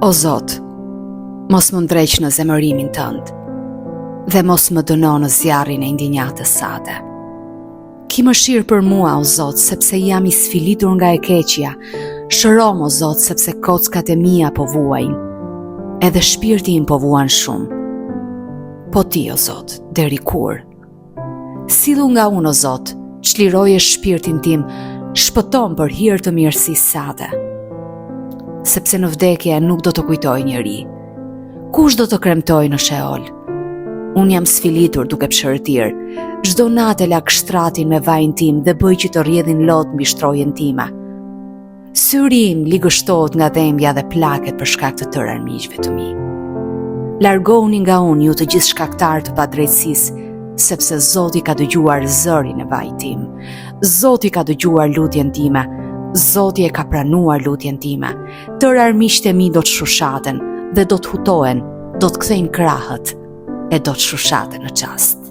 O Zot, mos më ndreq në zemërimin tënd dhe mos më dëno në zjarrin e indinjatës sate. Ki mëshirë për mua, o Zot, sepse jam i sfilitur nga e keqja. Shërom, o Zot, sepse kockat e mia po vuajnë, edhe shpirti im po vuan shumë. Po ti, o Zot, deri kur? Sillu nga unë, o Zot, çliroje shpirtin tim, shpëton për hir të mirësisë sate. Sepse në vdekje nuk do të kujtoj njeri. Kush do të kremtoj në Sheol? Unë jam sfilitur duke pshërtir. Çdo natë lag shtratin me vajin tim dhe bëj që të rrjedhin lot mbi shtrojen time. Syri im ligështohet nga dhembja dhe plaket për shkak të tërë armiqve të mi. Largoni nga unë ju të gjithë shkaktarë të padrejtësisë, sepse Zoti ka dëgjuar zërin e vajit tim. Zoti ka dëgjuar lutjen time. Zoti e ka pranuar lutjen time. Tërë armiqtë e mi do të shushaten dhe do të hutohen, do të kthejnë krahët e do të shushaten në qast.